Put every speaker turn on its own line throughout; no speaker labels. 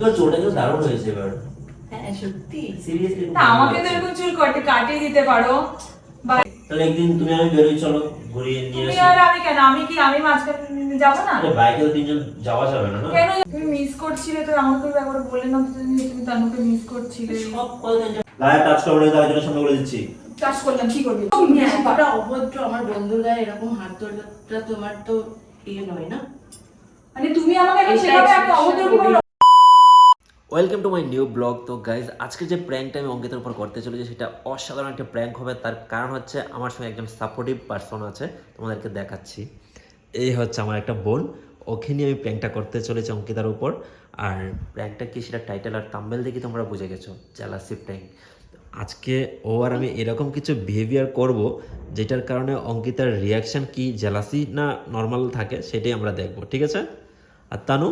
তো চুলটা কিন্তু দারুণ হয়েছে এবার।
হ্যাঁ সত্যি
সিরিয়াসলি
না, আমাকে তো এরকম চুল কাটিয়ে দিতে পারো। বা
তাহলে একদিন তুমি আমি বেরোই, চলো ঘুরিয়ে নিয়ে
তুমি
আসি।
আর আমি কেন, আমি মাঝখানে যাবো না?
আরে বাইকে তো তিনজন যাওয়া যাবে না না?
কেন তুমি মিস করছিলে? তো আমাকে একবার বললে না তো তুমি তানুকে মিস করছিলে।
সব কথা লাইভ টাচ করে তার জন্য সামনে বলে দিচ্ছি।
টাচ করলাম কি করবি?
তুমি এতটা অভদ্র, আমার বন্ধুর গায়ে এরকম হাত তোলাটা তোমার তো ইয়ে নয় না।
মানে তুমি আমাকে এখন সেভাবে আমি অভদ্র কি বলো?
Welcome to my new blog. তো গাইজ আজকে যে প্র্যাঙ্কটা আমি অঙ্কিতের উপর করতে চলেছি সেটা অসাধারণ একটা প্র্যাঙ্ক হবে। তার কারণ হচ্ছে আমার সঙ্গে একজন সাপোর্টিভ পার্সন আছে, তোমাদেরকে দেখাচ্ছি। এই হচ্ছে আমার একটা বোন, ওকে নিয়ে আমি প্র্যাঙ্কটা করতে চলেছি অঙ্কিতার উপর। আর প্র্যাঙ্কটা কি সেটা টাইটেল আর থাম্বনেল দেখে তোমরা বুঝে গেছো, জেলাসি প্র্যাঙ্ক। আজকে ও আর আমি এরকম কিছু বিহেভিয়ার করব যেটার কারণে অঙ্কিতার রিয়াকশান কি, জেলাসি না নর্মাল থাকে, সেটাই আমরা দেখব, ঠিক আছে? আর তানু,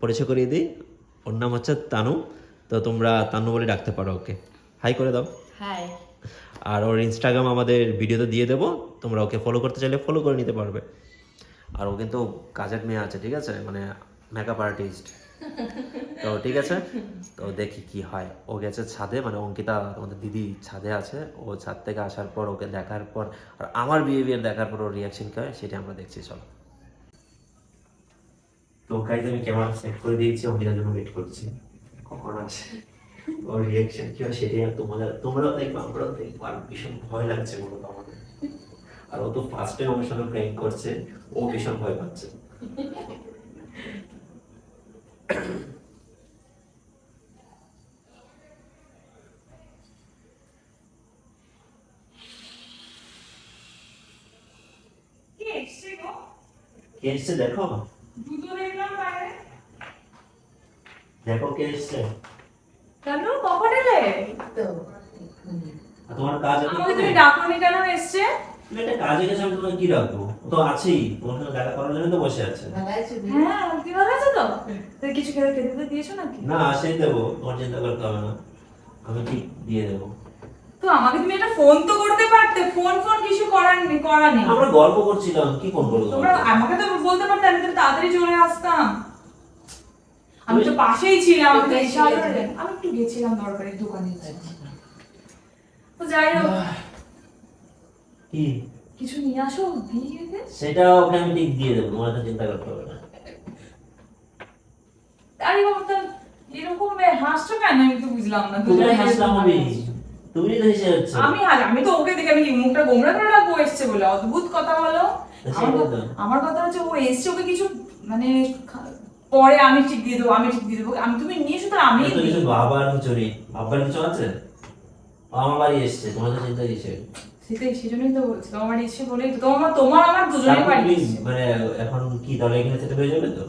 পরিচয় করিয়ে দিই, ওর নাম হচ্ছে তানু। তো তোমরা তানু বলে ডাকতে পারো ওকে। হাই করে দাও।
হ্যাঁ
আর ওর ইনস্টাগ্রাম আমাদের ভিডিওতে দিয়ে দেবো, তোমরা ওকে ফলো করতে চাইলে ফলো করে নিতে পারবে। আর ও কিন্তু কাজের মেয়ে আছে, ঠিক আছে, মানে মেকআপ আর্টিস্ট। তো ঠিক আছে, তো দেখি কি হয়। ও গেছে ছাদে, মানে অঙ্কিতা আমাদের দিদি ছাদে আছে, ও ছাদ থেকে আসার পর ওকে দেখার পর আর আমার বিহেভিয়ার দেখার পর ওর রিয়াকশন কি হয় সেটা আমরা দেখছি, চলো। তো গাইজ আমি ক্যামেরা সেট করে দিয়েছি, অঙ্কিতার জন্য ওয়েট করছি কখন আসে, ওর রিয়াকশন কি হয় সেটাই তোমরাও দেখবে, আমরাও দেখবো। আর ভীষণ ভয় লাগছে মূলত আমাদের। আর ও তো ফার্স্ট টাইম আমার সঙ্গে প্র্যাঙ্ক করছে, ও ভীষণ ভয় পাচ্ছে।
কি এসছে গো?
কে এসছে দেখো,
দুটো দেখলাম বাইরে।
দেখো কে এসছে।
কেন কখন এলে?
তো
আর তোমার কাজ আছে,
আমাকে তুমি ডাকনি কেন? এসছে
তুমি একটা কাজে গেছো, আমি তোমাকে কি রাখবো? ও তো আছেই, তোমার সঙ্গে দেখা করার জন্য তো বসে আছে।
ভালো আছে
হ্যাঁ, কি ভালো আছে তো? তুই কিছু খেতে খেতে দিয়েছো নাকি?
না আসেই দেবো, তোমার চিন্তা করতে হবে না, আমি ঠিক দিয়ে দেবো।
তো আমাকে তুমি একটা ফোন তো করতে পারতে, ফোন ফোন কিছু করা নেই।
আমরা গল্প করছিলাম, কি ফোন করবো
তোমরা
তোমাকে?
আমাকে তো বলতে পারতে, আমি তো তাড়াতাড়ি চলে আসতাম। আমি তো পাশেই ছিলাম, আমি তো
কোথায়
এসে আগে-
ছিলে?
আমি একটু গেছিলাম দরকারি দোকানে। তো যাই হোক,
কি
কিছু নিয়ে আসো দিয়ে যেতে।
সেটা ওকে আমি ঠিক দিয়ে দেবো, তোমার এত চিন্তা করতে হবে না।
আরে বাবা, তা এরকম হাসছো কেন? আমি তো বুঝলাম না।
তুমি
দুজনে
হাসলাম
হাসছো।
আমি, তুমি তো হেসে যাচ্ছ।
আমি তো ওকে দেখে আমি কি মুখটা গোমড়া করে রাখবো এসছে বলে? অদ্ভুত কথা বলো।
সেটাই তো।
আমার কথা হচ্ছে ও এসছে, ওকে কিছু মানে পরে আমি ঠিক দিয়ে দেবো, আমি ঠিক দিয়ে দেবো। তুমি নিয়ে এসো, তো আমি
এত কিছু বাবার কিছু নেই, বাবার কিছু আছে? ও আমার বাড়ি এসছে, তোমার তো চিন্তা কিসে?
সেটাই, সেজন্যই তো বলছি তোমার বাড়ি এসছে বলেই তো। তোমার আমার দুজনের
তারপর
বাড়ি
তুমি
এসছে।
মানে এখন কি তাহলে এখানে সেটা হয়ে যাবে তো?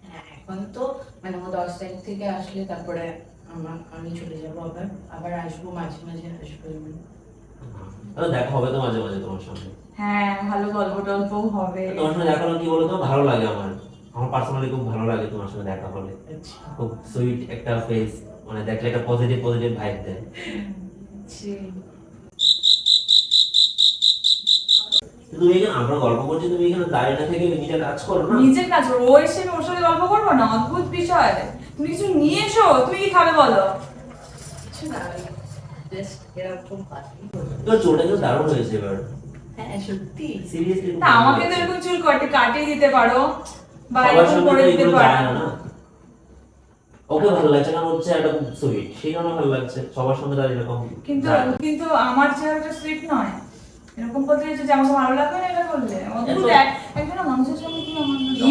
হ্যাঁ এখন তো মানে ও 10 তারিখ থেকে আসলে তারপরে আমি চলে যাবো, আবার আবার আসবো, মাঝে মাঝে আসবো এমনি।
তাহলে দেখা হবে তো মাঝে মাঝে তোমার সঙ্গে।
হ্যাঁ, ভালো গল্প টল্পও হবে।
তোমার সঙ্গে দেখা হলে কি বলতো, ভালো লাগে আমার, আমার পার্সোনালি খুব ভালো লাগে তোমার সঙ্গে দেখা হলে।
আচ্ছা
খুব সুইট একটা ফেস, মানে দেখলে একটা পজিটিভ পজিটিভ ভাইব দেয়।
জি।
তো তুমি এখানে আমরা গল্প করছি, তুমি এখানে দাঁড়িয়ে না থেকে নিজের কাজ করো না।
নিজের কাজ করো, ও এসে আমি ওর সাথে গল্প করবো না? অদ্ভুত বিষয়। তুমি কিছু নিয়ে এসো, তুমি কি খাবে বলো?
কিছু না, জাস্ট এরকম পাখি।
তো চুলটা কিন্তু দারুণ হয়েছে এবার।
হ্যাঁ সত্যি
সিরিয়াসলি
না, আমাকে তো এরকম চুল কাটিয়ে দিতে পারো বা
সবার
এরকম
সঙ্গে
করে
তো
দিতে
এগুলো
পারো।
যায় না না। ওকে ভালো লাগছে কারণ হচ্ছে একটা খুব সুইট, সেই কারণে ভালো লাগছে। সবার সঙ্গে তার এরকম
কিন্তু
যায় না।
কিন্তু আমার চেহারাটা সুইট নয়। এরকম করতে যে আমাকে ভালো লাগবে না এটা করলে? অদ্ভুত একজন মানুষের সঙ্গে কি আমার
কি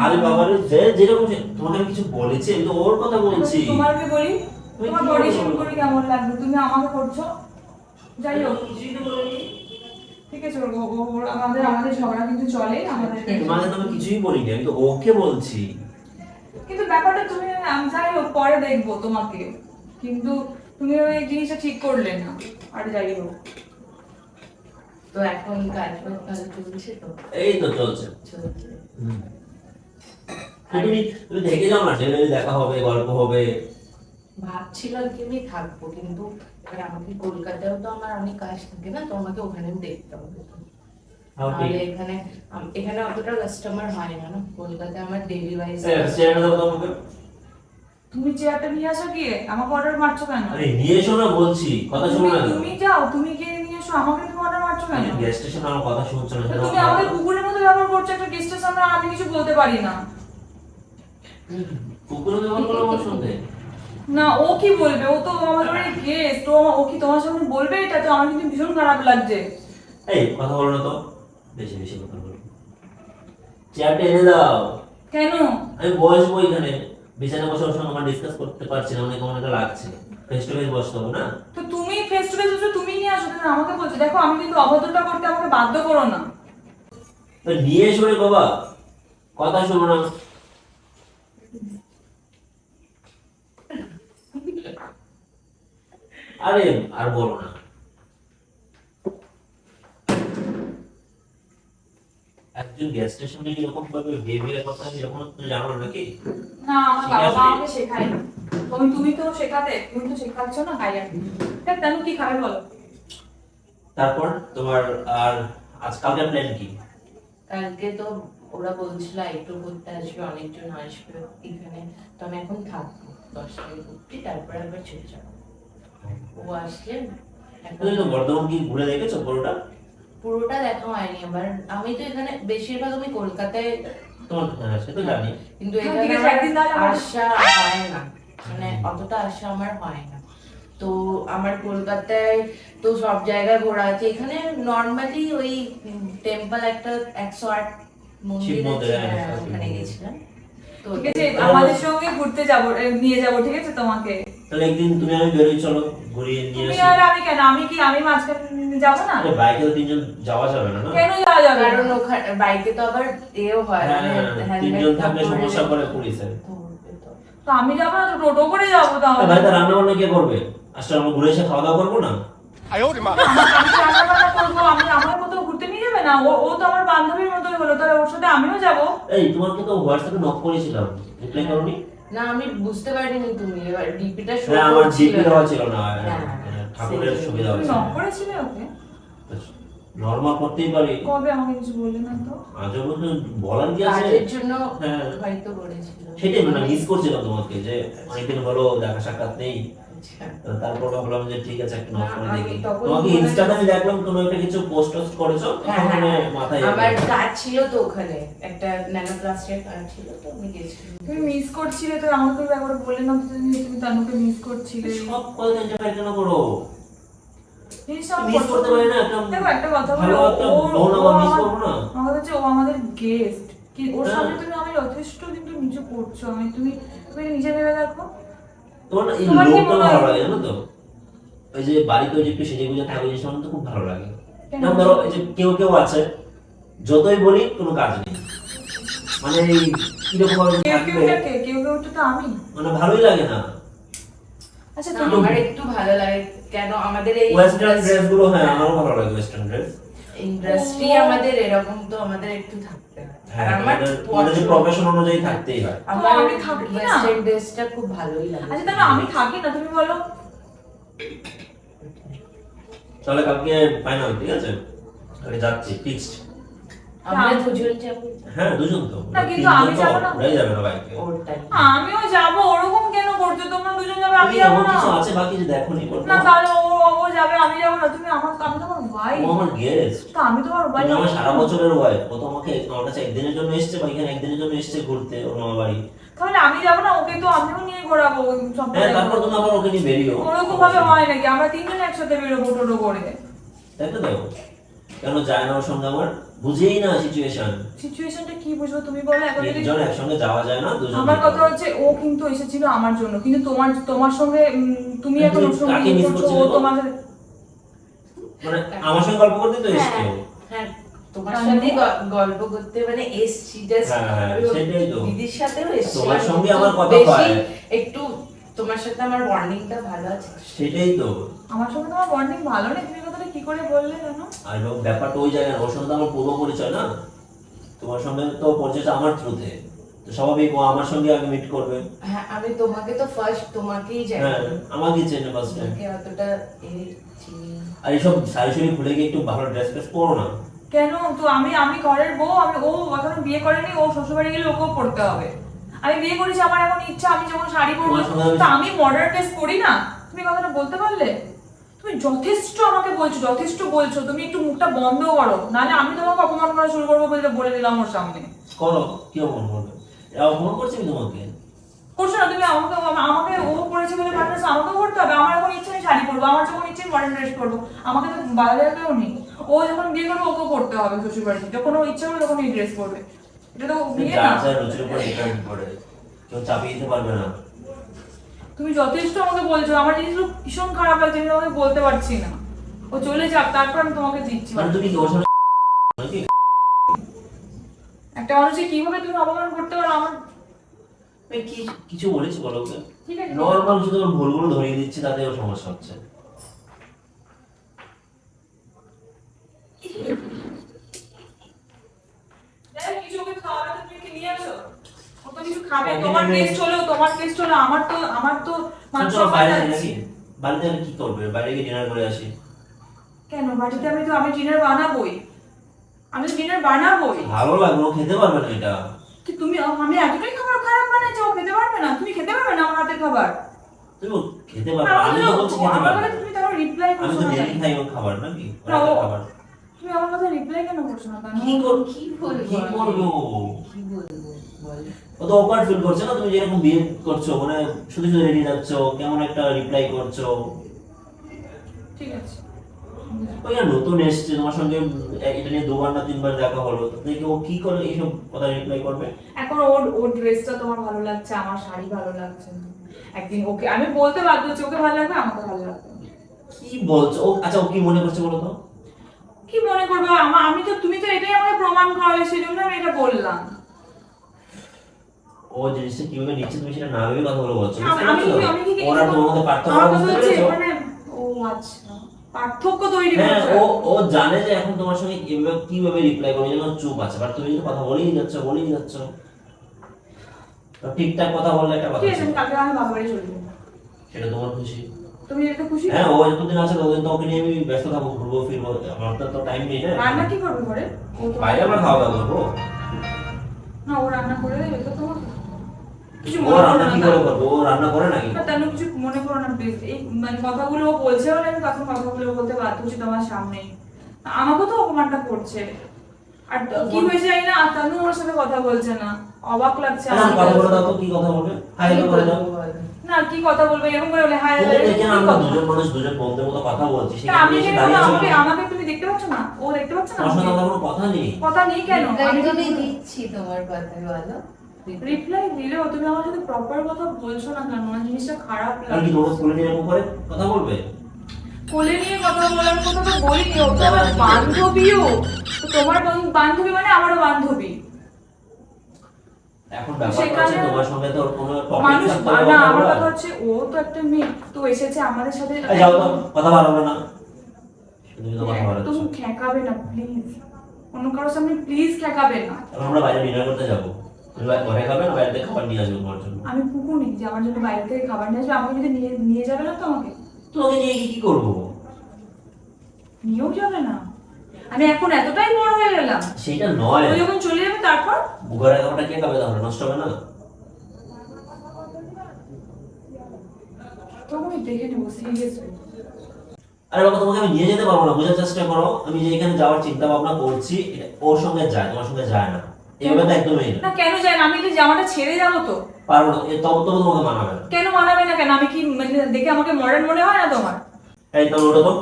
আরে বাবা রে, যেরকম তোমাকে আমি কিছু বলেছি, আমি তো ওর কথা বলছি।
তোমাকে বলি,
তুমি
তোমার
কি
বডি
বলছো?
শেম করে কেমন লাগবে? তুমি আমাকে করছো। যাই হোক,
কিছুই তো বলিনি।
ঠিক আছে, আমাদের আমাদের ঝগড়া কিন্তু চলে আমাদের।
তোমাকে তো আমি কিছুই বলিনি, আমি তো ওকে বলছি।
কিন্তু ব্যাপারটা তুমি, যাই হোক পরে দেখবো তোমাকে। কিন্তু তুমি ওই জিনিসটা ঠিক করলে না। আর যাই হোক,
তো এখন কাজ বাজ ভালো চলছে তো?
এই তো চলছে।
চলছে।
হুম। তো তুমি তুমি দেখে যাও না, ট্রেনে দেখা হবে, গল্প হবে।
ভাবছিলাম কি আমি থাকবো, কিন্তু এবার আমাকে কলকাতায়ও তো আমার অনেক কাজ থাকে না, তো আমাকে ওখানেও দেখতে হবে। নাহলে এখানে এখানে অতটা কাস্টমার হয় না, না কলকাতায় আমার ডেলি ওয়াইজ।
শেয়ার দাও তো আমাকে।
তুমি চেয়ারটা নিয়ে আসো গিয়ে, আমাকে অর্ডার মারছো কেন?
আরে নিয়ে এসো না বলছি, কথা শোনো
তুমি
না।
তুমি যাও, তুমি গিয়ে নিয়ে এসো, আমাকে তুমি অর্ডার মারছো কেন?
গ্যাস স্টেশন আমার কথা শুনছো না?
তুমি আমাকে কুকুরের মতো ব্যবহার করছো একটা গেস্টের সামনে, আর আমি কিছু বলতে পারি না।
কুকুরে ব্যবহার করো আমার সঙ্গে?
না, ও কি বলবে? ও তো আমাদের গেস্ট, ও কি তোমার সামনে বলবে এটা? তো আমার কিন্তু ভীষণ খারাপ লাগছে।
এই কথা বলো না তো, বেশি বেশি কথা বলো। চেয়ারটা এনে দাও।
কেন?
আমি বসবো এখানে, বিছানায় বসে ওর সঙ্গে আমার ডিসকাস করতে পারছি না, অনেক অনেক লাগছে। ফেস টু ফেস বসতে হবে না?
তো তুমি ফেস টু ফেস তুমি নিয়ে আসো, তুমি আমাকে বলছো। দেখো আমি কিন্তু অভদ্রতা করতে আমাকে বাধ্য করো না।
তো নিয়ে এসো রে বাবা, কথা শোনো না। আরে আর বলো না। একজন গ্যাস স্টেশনে এরকম ভাবে বিহেভিয়ার কথা এরকম তুমি জানো না নাকি?
না, আমার
ঠিক
বাবা
আছে।
মা আমাকে শেখায়নি। তুমি তো শেখাতে, তুমি তো শেখাচ্ছ না, তাই আর কি। তা তেন কি খাবে বলো?
তারপর তোমার আর আজকালকার প্ল্যান কি?
কালকে তো ওরা বলছিল আইটো করতে আসবে, অনেকজন আসবে এখানে, তো আমি এখন থাকবো 10 তারিখ অব্দি, তারপরে আবার চলে যাবো। ও আসলে এখন
তুমি তো বর্ধমান কি ঘুরে দেখেছো পুরোটা?
পুরোটা দেখা হয়নি আমার। আমি তো এখানে বেশিরভাগ আমি কলকাতায়,
তোমার হ্যাঁ সে তো জানি।
কিন্তু
হ্যাঁ,
এখানে
ঠিক আছে,
আমার
একদিন তাহলে আমার-
আসা হয় না, মানে অতটা আসা আমার হয় না। তো আমার কলকাতায় তো সব জায়গায় ঘোরা আছে, এখানে নর্মালি ওই টেম্পল একটা 108 মন্দির
শিব মন্দির,
আছে,
হ্যাঁ,
হ্যাঁ,
শিব
ওখানে
মন্দির।
গেছিলাম। তো
ঠিক আছে, আমাদের সঙ্গে ঘুরতে যাবো, নিয়ে যাবো, ঠিক আছে তোমাকে।
তাহলে একদিন তুমি আমি বেরোই, চলো ঘুরিয়ে নিয়ে
তুমি
আসি।
আর আমি কেন? আমি কি আমি মাঝখানে যাবো না?
আরে বাইকে তো তিনজন যাওয়া যাবে না না?
কেন যাওয়া যাবে না?
কারণ ওখানে বাইকে তো আবার এও হয়,
হ্যাঁ,
মানে helmet
তিনজন
না
থাকলে
পরলে
সমস্যা করে পুলিশে।
ধরবে তো।
তো আমি যাবো না, তো টোটো করে যাবো তাহলে।
ভাই তা রান্না বান্না কে করবে? আসলে আমরা ঘুরে এসে খাওয়া দাওয়া করবো না?
আমি রান্না বান্না করবো, আমার কোথাও ঘুরতে নিয়ে যাবে না? ও তো আমার বান্ধবীর মতোই হলো, তাহলে ওর সাথে আমিও যাবো।
এই তোমাকে তো হোয়াটসঅ্যাপে নক করেছিলাম, রিপ্লাই করোনি?
না, আমি বুঝতে পারিনি তুমি এবার ডিপিটা শো
হ্যাঁ আমার
করছিল
জিপি দেওয়া ছিল না,
হ্যাঁ,
ঠাকুরের
সেই
ছবি দেওয়া
তুমি
ছিল।
নক করেছিলে ওকে?
নর্মাল করতেই পারি।
কবে? আমাকে কিছু বললে না তো।
আজও বলতে বলার কি আছে?
কাজের জন্য
হ্যাঁ।
হয়তো করেছিল।
সেটাই মানে মিস করছিলাম তোমাকে, যে অনেকদিন হলো দেখা সাক্ষাৎ নেই।
আচ্ছা।
তারপর ভাবলাম যে ঠিক আছে একটা নক করে
না, আমি
দেখি।
তখন
তোমাকে
মনে
ইনস্টাতে আমি
হচ্ছে-
দেখলাম কোনো একটা কিছু পোস্ট করেছো,
হ্যাঁ,
তখন
হ্যাঁ,
মাথায়
আমার
এলো।
কাজ ছিল তো ওখানে, একটা ন্যানো প্লাস্টের কাজ ছিল, তো আমি গেছিলাম।
তুমি মিস করছিলে তো, আমাকে একবার বললে না তো তুমি তানুকে মিস করছিলে।
সব কথা ইন্টারফেয়ার কেন করো?
জিনিসটা আমার
মিস করতে পারি না একটা?
দেখো একটা কথা বলি,
ভালো একটা বোন আবার মিস করবো না?
আমাদের হচ্ছে ও আমাদের গেস্ট, কি ওর
হ্যাঁ।
সামনে তুমি আমি যথেষ্ট কিন্তু নিচু করছো। তুমি তুমি নিজে ভেবে দেখো।
তোমার না এই
তোমার কি
লোকটা
মনে হয়?
ভালো লাগে জানো তো? ওই যে বাড়িতে ওই যে একটু সেজে গুজে থাকে, জিনিসটা আমার তো খুব ভালো লাগে।
কেন?
যেমন ধরো এই যে কেউ কেউ আছে, যতই বলি কোনো কাজ নেই, মানে এই কিরকম ভাবে
কেউ
থাকবে,
কেউ তো আমি।
মানে ভালোই লাগে না।
আচ্ছা
না,
তুমি
আমার একটু ভালো লাগে, কেন আমাদের এই
ওয়েস্টার্ন ড্রেস গুলো, হ্যাঁ আমারও ভালো লাগে ওয়েস্টার্ন ড্রেস।
ইন্ডাস্ট্রি আমাদের এরকম, তো আমাদের একটু থাকতে হয়। আর
হ্যাঁ
আমার
আমাদের যে প্রফেশন অনুযায়ী থাকতেই হয়।
আমার
আমি থাকি না।
ওয়েস্টার্ন ড্রেসটা খুব ভালোই লাগে।
আচ্ছা তাহলে আমি থাকি না, তুমি বলো।
তাহলে কালকে ফাইনাল, ঠিক আছে? কালকে যাচ্ছি ফিক্সড।
আমরা দুজন যাবো,
হ্যাঁ দুজন তো,
না, কিন্তু
তিনজন
আমি
তো
যাবো না।
ওরাই যাবে না বাইকে।
ওটাই।
আমিও যাবো, ওরকম কেন করছো? তোমরা দুজন যাবে, আমি
তুমি
যাবো
এমন
না।
কিছু আছে বাকি যে দেখোনি করতে?
না তাহলে ও যাবে, আমি যাবো না। তুমি আমি তোমার ভাই,
ও আমার গেস্ট।
তো আমি তোমার ভাই।
তুমি আমার সারা বছরের ওয়াইফ, ও তো আমাকে আমার কাছে একদিনের জন্য এসেছে, বা এখানে একদিনের জন্য এসেছে ঘুরতে ওর মামা বাড়ি।
তাহলে আমি যাবো না, ওকে তো আমিও নিয়ে ঘোরাবো সব
হ্যাঁ
জায়গায়।
তারপর তুমি আবার ওকে নিয়ে বেরিও।
ওরকম ভাবে হয় নাকি? আমরা তিনজন একসাথে বেরোবো টোটো করে?
তাই তো দেখো, কেন যায় না ওর সঙ্গে আমার? বুঝেই না সিচুয়েশন।
সিচুয়েশনটা কি বুঝবো তুমি বলো? এখন যদি
তিনজন একসঙ্গে যাওয়া যায় না, দুজন
আমার
যেতে
কথা
হবে।
হচ্ছে, ও কিন্তু এসেছিল আমার জন্য, কিন্তু তোমার সঙ্গে তুমি
হ্যাঁ,
এখন ওর সঙ্গে
কাকে miss
করছো, ও
করছিলে গো?
তোমার সাথে।
মানে আমার সঙ্গে গল্প করতে তো এসছে ও।
হ্যাঁ, তোমার
তাই
সাথে
না?
গল্প করতে মানে এসছি জাস্ট।
হ্যাঁ, হ্যাঁ, সেটাই তো।
দিদির সাথেও এসছি,
তোমার সঙ্গে
কিন্তু
আমার কথা
বেশি
হয়।
একটু তোমার সাথে আমার বন্ডিংটা ভালো আছে।
সেটাই তো।
আমার সঙ্গে তোমার বন্ডিং ভালো নেই, তুমি কথাটা কি করে বললে জানো?
আর ব্যাপারটা ওই জায়গায় না, ওর সঙ্গে তো আমার পূর্ব পরিচয় না। তোমার সঙ্গে তো পরিচয়টা আমার থ্রুতে, তো স্বাভাবিক ও আমার সঙ্গে আগে মিট করবে।
হ্যাঁ, আমি তোমাকে তো ফার্স্ট তোমাকেই জানি,
হ্যাঁ আমাকে চেনে ফার্স্ট টাইম।
তোমাকে অতটা চিনি না।
আর এইসব শাড়ি শুড়ি খুলে গিয়ে একটু ভালো ড্রেস ফ্রেস পরো না।
কেন? তো আমি ঘরের বউ, ও এখনো বিয়ে করেনি, ও শ্বশুরবাড়ি গেলে ওকেও পড়তে হবে। আমি বিয়ে করেছি, আমার এখন ইচ্ছা আমি যখন শাড়ি পরবো,
তোমার সঙ্গে
তো আমি মডার্ন ড্রেস করি না। তুমি কথাটা বলতে পারলে? তুমি যথেষ্ট আমাকে বলছো, যথেষ্ট বলছো, তুমি একটু মুখটা বন্ধ করো, নাহলে আমি তোমাকে অপমান করা শুরু করবো বলে দিলাম ওর সামনে।
করো, কি অপমান করবে? অপমান করছি আমি তোমাকে?
করছো না তুমি আমাকে, আমাকে ও করেছে বলে পারতেছে আমাকেও করতে হবে? আমার এখন ইচ্ছে আমি শাড়ি পরবো, আমার যখন ইচ্ছে মডার্ন ড্রেস পরবো, আমাকে তো বাধা দেওয়ার কেউ নেই। ও যখন বিয়ে করবে ওকে করতে হবে শ্বশুর বাড়িতে, যখন ও ইচ্ছে হবে তখন এই ড্রেস পরবে, এটা তো বিয়ে না।
যার যার রুচির উপর ডিপেন্ড করে, কেউ চাপিয়ে দিতে পারবে না।
তুমি যথেষ্ট আমাকে বলছো, আমার জিনিসগুলো ভীষণ খারাপ লাগছে, আমি তোমাকে বলতে পারছি না। ও চলে যাক, তারপর আমি তোমাকে দিচ্ছি।
মানে তুমি কি ওর সামনে নাকি?
একটা মানুষকে কিভাবে তুমি অপমান করতে পারো আমার?
এই কি কিছু বলেছি বলো ওকে?
ঠিক আছে,
নর্মাল শুধু ওর ভুলগুলো ধরিয়ে দিচ্ছি, তাতে ওর সমস্যা হচ্ছে।
কিছু ওকে খাওয়াবে তো তুমি কি নিয়ে আসো? ও তো কিছু খাবে, তোমার কেস চলেও, তোমার কেস চলে, আমার তো মানুষ
চলো বাইরে যাই নাকি? বাড়িতে আমি কি করবে? বাইরে গিয়ে ডিনার করে আসি।
কেন বাড়িতে? আমি ডিনার বানাবোই, আমি ডিনার বানাবোই।
ভালো লাগলো, খেতে পারবে না এটা।
কি তুমি, আমি এতটাই খাবার খারাপ বানাইছি ও খেতে পারবে না? তুমি খেতে পারবে না আমার হাতের খাবার?
তুমি খেতে পারবে না, আমি তো বলছি খেতে
আমার
পারবে
কথা
না।
তুমি তাহলে রিপ্লাই
আমি
করছো
তো
না
ডেলি
কেন?
খাই ওর খাবার নাকি?
না,
রাতের
ও-
খাবার।
তুমি আমার কথা রিপ্লাই কেন করছো না কেন?
কি করব?
কি বলবো
কি
আমি?
করবে ও?
কি বলবো বল?
ও তো অকওয়ার্ড ফিল করছে না, তুমি যেরকম বিহেভ করছো, মানে শুধু শুধু রেডি যাচ্ছ, কেমন একটা রিপ্লাই করছো।
ঠিক আছে,
ওই আর নতুন এসছে তোমার সঙ্গে, এটা নিয়ে 2বার না 3বার দেখা হলো, দেখি ও কি করে এইসব কথা রিপ্লাই করবে।
এখন ওর ড্রেসটা তোমার ভালো লাগছে, আমার শাড়ি ভালো লাগছে না। একদিন ওকে আমি বলতে বাধ্য হচ্ছি, ওকে ভালো লাগবে আমাকে ভালো লাগবে না।
কি বলছো? ও আচ্ছা, ও কি মনে করছে বলো তো?
কি মনে করবে? আমি তো, তুমি তো এটাই আমাকে প্রমাণ করালে, সেই জন্য আমি এটা বললাম।
ও জিনিসটা কিভাবে নিচ্ছে তুমি সেটা না ভেবে কথা বলে বলছো,
আমি
বুঝতে পারছো?
আমি কি
ওর আর তোমার মধ্যে পার্থক্য
আমার কথা
বুঝতে
হচ্ছে
পেরেছো?
মানে, ও আচ্ছা, পার্থক্য তৈরি
হ্যাঁ,
করছে।
ও জানে যে এখন তোমার সঙ্গে কিভাবে রিপ্লাই করবে, যেন চুপ আছে, বাট তুমি কিন্তু কথা বলেই যাচ্ছ। তো ঠিকঠাক কথা বললে একটা কথা
ঠিক আছে,
ছিল।
আমি কালকে আমি বাবা বাড়ি চলে যাবো।
সেটা তোমার খুশি।
তুমি এটা খুশি?
হ্যাঁ, ও যতদিন আছে ততদিন তো ওকে নিয়ে আমি ব্যস্ত থাকবো, ঘুরবো ফিরবো, আমার তো টাইম নেই না।
রান্না কি করবে ঘরে? ও তো
বাইরে আমরা খাওয়া দাওয়া করবো।
না, ও রান্না করে দেবে তো তোমার? কিছু
ও
মনে করো
রান্না
না
কি
তার?
করে করবো? ও রান্না করে নাকি?
না তেন কিছু মনে করো না প্লিজ। এই মানে কথাগুলো ও বলছে বলে আমি তখন কথাগুলো বলতে বাধ্য হচ্ছি তোমার সামনেই। আমাকেও তো অপমানটা করছে। আর কি হয়েছে জানি না, আর তানু আমার সাথে কথা বলছে না, অবাক লাগছে
হ্যাঁ,
আমার।
কথা বলে দাও তো, কি কথা বলবে? হাই
কি
হ্যালো করে দাও।
বলবো বল?
না কি কথা বলবে এরকম করে বলে হাই
তুমি দেখে না, আমরা দুজন মানুষ দুজন বন্ধুর মতো কথা বলছি,
আমি
সেখানে এসে
কেন?
দাঁড়িয়ে
আমাকে
আছো।
আমাকে তুমি দেখতে পাচ্ছ না? ও দেখতে পাচ্ছে না
তোমার সঙ্গে
আমাকে?
আমার কোনো কথা নেই।
কথা নেই কেন? আমি
তুমি দিচ্ছি তোমার কথাই বলো।
রিপ্লাই দিলেও তুমি আমার সাথে প্রপার কথা বলছো না কেন? আমার জিনিসটা খারাপ
আর কি
লাগে।
তোমাকে স্কুলে নিয়ে এরকম করে কথা বলবে?
কোলে নিয়ে কথা বলার কথা তো বলিনি, ও তো আমার বান্ধবীও। তো তোমার বান্ধবী মানে আমারও বান্ধবী।
এখন ব্যাপারটা
সেখানে
হচ্ছে তোমার সঙ্গে তো ওর কোনো টপিক
মানুষ
থাকতে হবে
না,
কথা
আমার
বলার।
কথা হচ্ছে ও তো একটা মেয়ে, তো এসেছে আমাদের সাথে।
এই যাও তো, কথা বাড়াবে না, তুমি তো কথা বাড়াচ্ছ।
একদম ঠেকাবে না প্লিজ, অন্য কারোর সামনে প্লিজ ঠেকাবে না।
এখন আমরা বাইরে ডিনার করতে যাবো, তুমি ঘরে খাবে না বাইরে থেকে খাবার নিয়ে আসবে তোমার জন্য?
আমি কুকুর নেই যে আমার জন্য বাইরে থেকে খাবার নিয়ে আসবে? আমাকে যদি নিয়ে নিয়ে যাবে না তো আমাকে
তোমাকে নিয়ে গিয়ে কি করবো?
নিয়েও যাবে না। আমি এখন এতটাই বড় হয়ে গেলাম,
সেটা নয়,
ও যখন চলে যাবে তারপর
ঘরে খাবারটা কে খাবে? তাহলে নষ্ট হবে না?
তখন আমি দেখে নেবো সিরিয়াসলি।
আরে বাবা, তোমাকে আমি নিয়ে যেতে পারবো না, বোঝার চেষ্টা করো। আমি যে এখানে যাওয়ার চিন্তা ভাবনা করছি, এটা ওর সঙ্গে যায়, তোমার সঙ্গে যায় না। এইভাবে তো একদমই না।
না কেন যায় না? আমি তো জামাটা ছেড়ে যাবো তো।
পারবো না, তবে তোমাকে মানাবে না।
কেন মানাবে না কেন? আমি কি মানে দেখে আমাকে মডার্ন মনে হয় না তোমার?
এই তো ওটা তো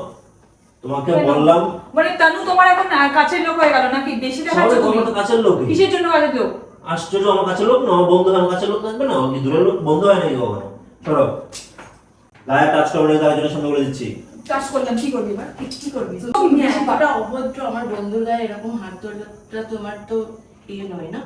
তোমাকে বললাম।
মানে তানু তোমার এখন কাছের লোক হয়ে গেল নাকি? বেশি দেখাচ্ছ
সবাই
তুমি।
তোমার তো কাছের লোক।
কিসের জন্য কাছের লোক?
আশ্চর্য, আমার কাছের লোক না, আমার বন্ধু আমার কাছের লোক থাকবে না? আমার কি দূরের লোক? বন্ধু হয় নাকি কখনো? সরো, গায়ে টাচ করবে না, গায়ে সামনে বলে দিচ্ছি।
চাষ করলাম, কি করবি এবার? কি করবি?
তুমি এতটা অভদ্র, আমার বন্ধুর গায়ে এরকম হাত তোলাটা তোমার তো ইয়ে নয় না।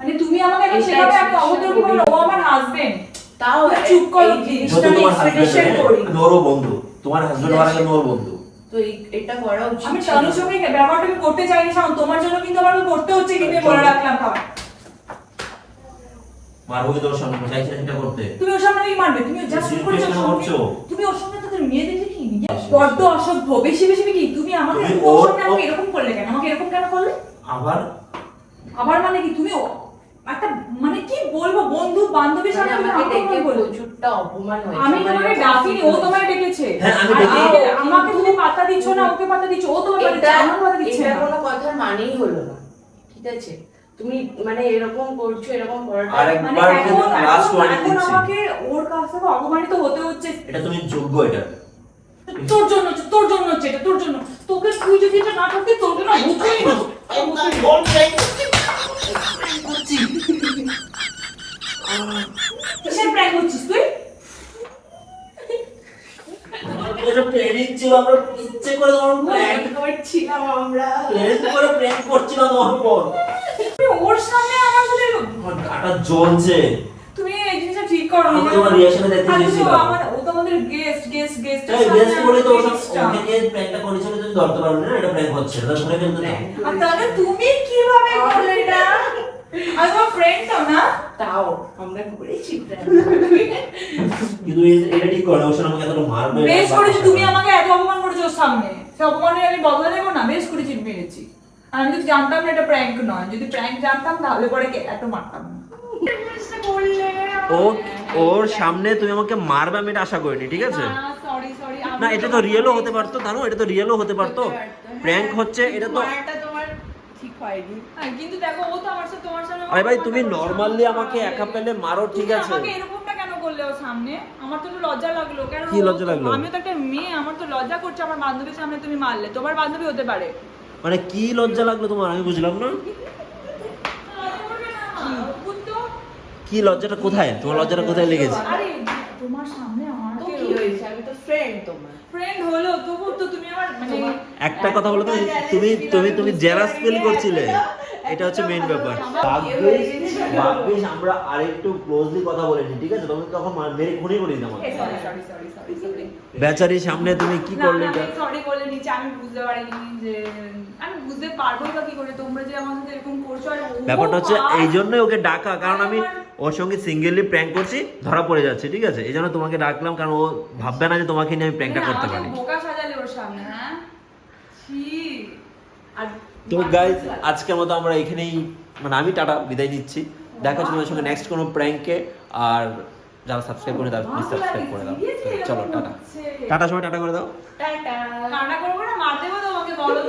মানে তুমি আমাকে এখন
এটা
শেখাবে আমি
expression
অভদ্র কি বলবো? ও আমার হাজবেন্ড।
তাও
চুপ করো,
এই
please।
জিনিসটা আমি এক্সপেকটেশন করি।
ওরও বন্ধু, তোমার হাজবেন্ড হওয়ার আগে ওর বন্ধু।
তো এটা করা উচিত
আমি
ছিল।
তানুর সঙ্গে ব্যাপারটা আমি করতে চাইনি, শাওন, তোমার জন্য কিন্তু আমাকে করতে হচ্ছে, কিন্তু আমি বলে রাখলাম খাবার।
মারবো কি তোর সঙ্গে? চাইছি সেটা করতে।
তুমি ওর সামনে কি মারবে? তুমি জাস্ট
Seriously
করেছো
কেন করছো?
তুমি ওর সামনে তোদের মেয়ে দেখলে কি বড্ড অসভ্য, বেশি বেশি কি? তুমি আমাকে
তুমি
ওর
ওর-
সামনে আমাকে এরকম করলে কেন? আমাকে এরকম কেন করলে?
আবার
আবার মানে কি? তুমি একটা মানে কি বলবো, বন্ধু বান্ধবীর সামনে
মানে
তুমি
আমাকে
আমাকে
ডেকে
বলছো।
প্রচুরটা অপমান হয়েছে
আমি
আমার
তোমাকে
এরকম
ডাকিনি, ও
feel
তোমায়
হচ্ছে।
ডেকেছে।
হ্যাঁ, আমি
আর
ডেকেছি।
আমাকে তুমি পাত্তা দিচ্ছ না, ওকে পাত্তা দিচ্ছ, ও তোমায় পাত্তা দিচ্ছে, আমার পাত্তা দিচ্ছে
এটা
না।
কোনো কথার মানেই হলো না, ঠিক আছে? তুমি মানে এরকম করছো, এরকম করাটা
আরেক-
মানে
একবার
এখন
কিন্তু last
এখন
warning
এখন
দিচ্ছি।
আমাকে ওর কাছ থেকে অপমানিত হতে হচ্ছে।
এটা তুমি যোগ্য এটা।
তোর জন্য হচ্ছে, তোর জন্য হচ্ছে এটা, তোর জন্য। তোকে তুই যদি এটা না করতি, তোকে না বুঝতেই না। কিসের প্র্যাঙ্ক করছিস তুই?
এটা প্ল্যানিং ছিল, আমরা ইচ্ছে করে তোমার প্ল্যান
করছিলাম আমরা।
করে প্ল্যান করছিলাম তোমার উপর।
তুমি ওর সামনে আমার সাথে
আমার গাটা জ্বলছে।
তুমি এই জিনিসটা ঠিক করো না।
আমি তোমার reaction এ দেখতে চেয়েছিলাম।
ও তো আমাদের গেস্ট
তাই বেস্ট বলে তো ওসব ওকে নিয়ে প্ল্যানটা করেছিল, তুমি ধরতে পারবে না এটা প্ল্যান হচ্ছে, এটা ধরে ফেলতে দাও।
আর তাহলে তুমি কিভাবে করলে এটা? আর তোমার ফ্রেন্ড তো না?
তাও আমরা করেছি plan।
কিন্তু এটা ঠিক করে ওর সামনে আমাকে এতটা মারবে।
বেশ করেছি, তুমি আমাকে এত অপমান করেছো ওর সামনে। সে অপমানের আমি বদলা নেবো না, বেশ করেছি মেরেছি। আর আমি যদি জানতাম না এটা প্র্যাঙ্ক নয়, যদি প্র্যাঙ্ক জানতাম তাহলে পরে এত মারতাম না।
ও ওর সামনে তুমি আমাকে মারবে আমি এটা আশা করিনি, ঠিক আছে?
সরি
না এটা তো রিয়েলও হতে পারতো, জানো এটা তো রিয়েলও হতে পারতো। প্র্যাঙ্ক হচ্ছে এটা তো।
মারটা তোমার ঠিক হয়নি।
হ্যাঁ, কিন্তু দেখো ও তো আমার সাথে তোমার সামনে
আরে ভাই তুমি নরমালি আমাকে একা পেলে মারো, ঠিক
তুমি
আছে?
আমাকে এরকমটা কেন করলে ওর সামনে? আমার তো একটু লজ্জা লাগলো। কেন
কি লজ্জা লাগলো?
আমি তো একটা মেয়ে, আমার তো লজ্জা করছে। আমার বান্ধবীর সামনে তুমি মারলে, তোমার বান্ধবী হতে পারে।
মানে কি লজ্জা লাগলো তোমার আমি বুঝলাম না। কি লজ্জাটা কোথায়, তোমার লজ্জাটা কোথায় লেগেছে?
আরে তোমার সামনে
তো
আমাকে
কি হয়েছে, আমি তো ফ্রেন্ড তোমার।
ফ্রেন্ড হলো তবু তো তুমি আমার মানে
একটা কথা বলো তো, তুমি জেলাস ফিল করছিলে, এটা হচ্ছে মেইন ব্যাপার। ভাগ্যিস আমরা আরেকটু ক্লোজলি কথা বলিনি, ঠিক আছে? তুমি তখন মেরে খুনি করিস আমাকে।
সরি
বেচারির সামনে তুমি কি করলে এটা?
সরি বলে নিচ্ছি, আমি বুঝতে পারিনি যে আমি বুঝতে পারবোই বা কি করে তোমরা যে আমার সাথে এরকম করছো। আর
ব্যাপারটা হচ্ছে এই জন্যই ওকে ডাকা, কারণ আমি ওর সঙ্গে সিঙ্গেলি প্র্যাঙ্ক করছি, ধরা পড়ে যাচ্ছে, ঠিক আছে? এই জন্য তোমাকে ডাকলাম, কারণ ও ভাববে না যে তোমাকে নিয়ে আমি প্র্যাঙ্কটা করতে পারি।
বোকা সাজালে ওর সামনে। হ্যাঁ ছি। আর
তো গাইজ আজকের মতো আমরা এখানেই মানে আমি টাটা বিদায় নিচ্ছি। দেখা হচ্ছে তোমাদের সঙ্গে নেক্সট কোনো প্র্যাঙ্কে। আর যারা সাবস্ক্রাইব করে দাও প্লিজ সাবস্ক্রাইব করে দাও। চলো টাটা, টাটা, সময় টাটা করে দাও।
টাটা।
কান্না করবো না, মার দেবো তোমাকে, বলো তো।